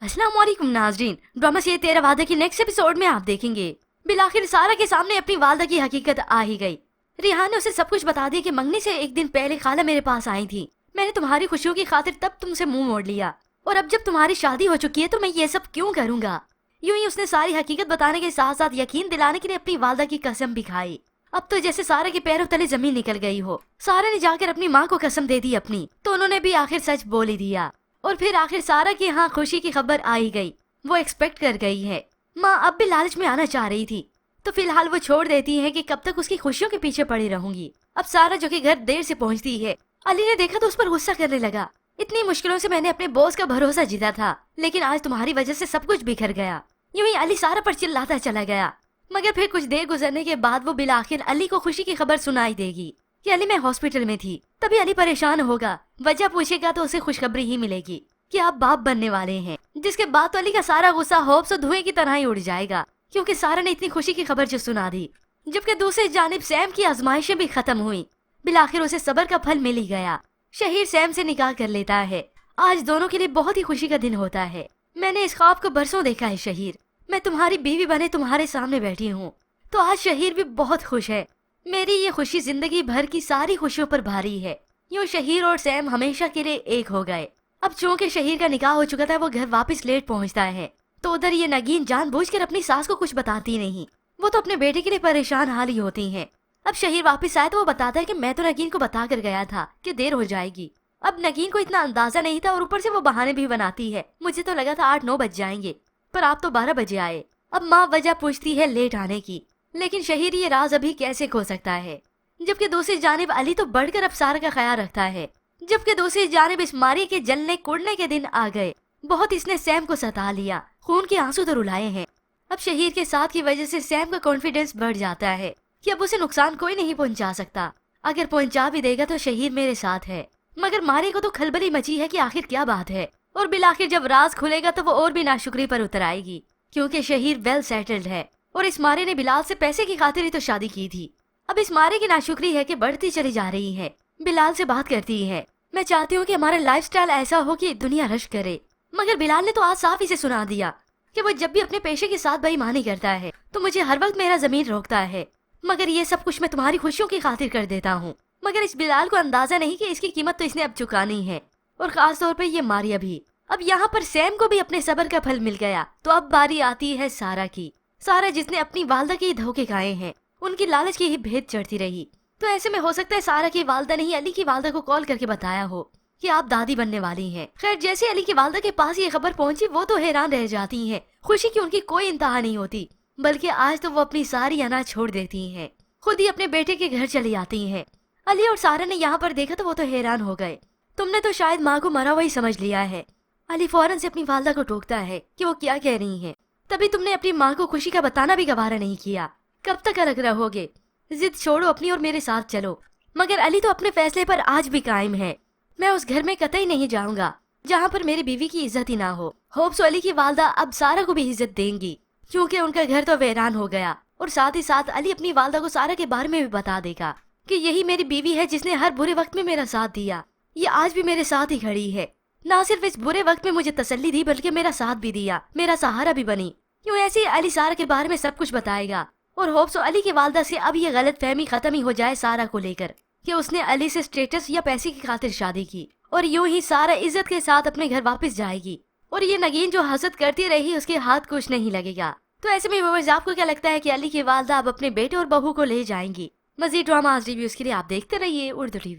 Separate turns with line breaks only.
अस्सलाम वालेकुम नाजरीन, ड्रामा से 13 वादा की नेक्स्ट एपिसोड में आप देखेंगे बिलाखिर सारा के सामने अपनी वालदा की हकीकत आ ही गई। रिहान ने उसे सब कुछ बता दिया कि मंगनी से एक दिन पहले खाला मेरे पास आई थी। मैंने तुम्हारी खुशियों की खातिर तब तुमसे मुंह मोड़ लिया और अब जब तुम्हारी शादी हो चुकी है तो मैं ये सब क्यों करूँगा। यूं ही उसने सारी हकीकत बताने के साथ साथ यकीन दिलाने के लिए अपनी वालदा की कसम भी खाई। अब तो जैसे सारा के पैरों तले जमीन निकल गई हो। सारा ने जाकर अपनी माँ को कसम दे दी अपनी, तो उन्होंने भी आखिर सच बोल ही दिया। और फिर आखिर सारा के यहाँ खुशी की खबर आ ही गई। वो एक्सपेक्ट कर गई है। माँ अब भी लालच में आना चाह रही थी, तो फिलहाल वो छोड़ देती है कि कब तक उसकी खुशियों के पीछे पड़ी रहूंगी। अब सारा जो कि घर देर से पहुंचती है, अली ने देखा तो उस पर गुस्सा करने लगा। इतनी मुश्किलों से मैंने अपने बॉस का भरोसा जीता था, लेकिन आज तुम्हारी वजह से सब कुछ बिखर गया। यूं ही अली सारा पर चिल्लाता चला गया। मगर फिर कुछ देर गुजरने के बाद वो बिलाखिर अली को खुशी की खबर सुनाई देगी कि अली मैं हॉस्पिटल में थी। तभी अली परेशान होगा, वजह पूछेगा तो उसे खुशखबरी ही मिलेगी कि आप बाप बनने वाले हैं। जिसके बाद तो अली का सारा गुस्सा होप्स और धुएं की तरह ही उड़ जाएगा, क्योंकि सारा ने इतनी खुशी की खबर जो सुना दी। जबकि दूसरी जानिब सैम की आजमाइशें भी खत्म हुई। बिलाखिर उसे सब्र का फल मिल ही गया। शहीर सैम से निकाह कर लेता है। आज दोनों के लिए बहुत ही खुशी का दिन होता है। मैंने इस ख्वाब को बरसों देखा है शहीर, मैं तुम्हारी बीवी बने तुम्हारे सामने बैठी हूँ। तो आज शहीर भी बहुत खुश है। मेरी ये खुशी जिंदगी भर की सारी खुशियों पर भारी है। यूँ शहीर और सैम हमेशा के लिए एक हो गए। अब चूंकि शहीर का निकाह हो चुका था, वो घर वापस लेट पहुंचता है, तो उधर ये नगीन जानबूझकर अपनी सास को कुछ बताती नहीं। वो तो अपने बेटे के लिए परेशान हाल ही होती है। अब शहीर वापस आए तो वो बताता है कि मैं तो नगीन को बता कर गया था कि देर हो जाएगी। अब नगीन को इतना अंदाजा नहीं था और ऊपर से वो बहाने भी बनाती है। मुझे तो लगा था 8-9 बज जाएंगे, पर आप तो 12 बजे आए। अब माँ वजह पूछती है लेट आने की, लेकिन शहीर ये राज अभी कैसे खो सकता है। जबकि दूसरी जानिब अली तो बढ़कर अब सारा का ख्याल रखता है। जबकि दूसरी जानिब इस्मारी के जलने कुड़ने के दिन आ गए। बहुत इसने सैम को सता लिया, खून के आंसू तो रुलाए हैं। अब शहीर के साथ की वजह से सैम का कॉन्फिडेंस बढ़ जाता है कि अब उसे नुकसान कोई नहीं पहुंचा सकता। अगर पहुंचा भी देगा तो शहीर मेरे साथ है। मगर मारे को तो खलबली मची है कि आखिर क्या बात है। और बिलाखिर जब राज खुलेगा तो वो और भी नाशुक्री पर उतर आएगी, क्योंकि शहीर वेल सेटल्ड है और इस मारे ने बिलाल से पैसे की खातिर ही तो शादी की थी। अब इस मारे की नाशुक्री है कि बढ़ती चली जा रही है। बिलाल से बात करती है, मैं चाहती हूँ कि हमारा लाइफस्टाइल ऐसा हो कि दुनिया रश करे। मगर बिलाल ने तो आज साफ इसे सुना दिया कि वो जब भी अपने पेशे के साथ बेईमानी करता है तो मुझे हर वक्त मेरा जमीन रोकता है। मगर ये सब कुछ मैं तुम्हारी खुशियों की खातिर कर देता हूँ। मगर इस बिलाल को अंदाजा नहीं कि इसकी कीमत तो इसने अब चुकानी है, और खास तौर पर ये मारिया भी। अब यहाँ पर सैम को भी अपने सब्र का फल मिल गया, तो अब बारी आती है सारा की। सारा जिसने अपनी वालदा के धोखे खाए हैं, उनकी लालच की ही भेद चढ़ती रही। तो ऐसे में हो सकता है सारा की वालदा ने ही अली की वालदा को कॉल करके बताया हो कि आप दादी बनने वाली हैं। खैर जैसे अली की वालदा के पास ये खबर पहुंची, वो तो हैरान रह जाती हैं। खुशी की उनकी कोई इंतहा नहीं होती, बल्कि आज तो वो अपनी सारी अनाज छोड़ देती हैं, खुद ही अपने बेटे के घर चली आती हैं। अली और सारा ने यहाँ पर देखा तो वो तो हैरान हो गए। तुमने तो शायद माँ को मरा वही समझ लिया है। अली फौरन से अपनी वालदा को टोकता है कि वो क्या कह रही हैं। तभी तुमने अपनी माँ को खुशी का बताना भी गवारा नहीं किया। कब तक अलग रहोगे? जिद छोड़ो अपनी और मेरे साथ चलो। मगर अली तो अपने फैसले पर आज भी कायम है। मैं उस घर में कतई नहीं जाऊंगा जहाँ पर मेरी बीवी की इज्जत ही ना हो। होप्स अली की वालदा अब सारा को भी इज्जत देंगी, क्योंकि उनका घर तो वीरान हो गया। और साथ ही साथ अली अपनी वालदा को सारा के बारे में भी बता देगा कि यही मेरी बीवी है जिसने हर बुरे वक्त में मेरा साथ दिया। ये आज भी मेरे साथ ही खड़ी है। ना सिर्फ इस बुरे वक्त में मुझे तसल्ली दी, बल्कि मेरा साथ भी दिया, मेरा सहारा भी बनी। यूँ ऐसे ही अली सारा के बारे में सब कुछ बताएगा। और होप्स अली की वालदा से अब ये गलत फहमी खत्म ही हो जाए सारा को लेकर कि उसने अली से स्टेटस या पैसे की खातिर शादी की। और यूं ही सारा इज्जत के साथ अपने घर वापस जाएगी। और ये नगीन जो हसद करती रही, उसके हाथ कुछ नहीं लगेगा। तो ऐसे में व्यूअर्स, आपको क्या लगता है कि अली की वालदा अब अपने बेटे और बहू को ले जाएंगी? मजीद ड्रामा रिव्यूज के लिए आप देखते रहिए उर्दू टीवी।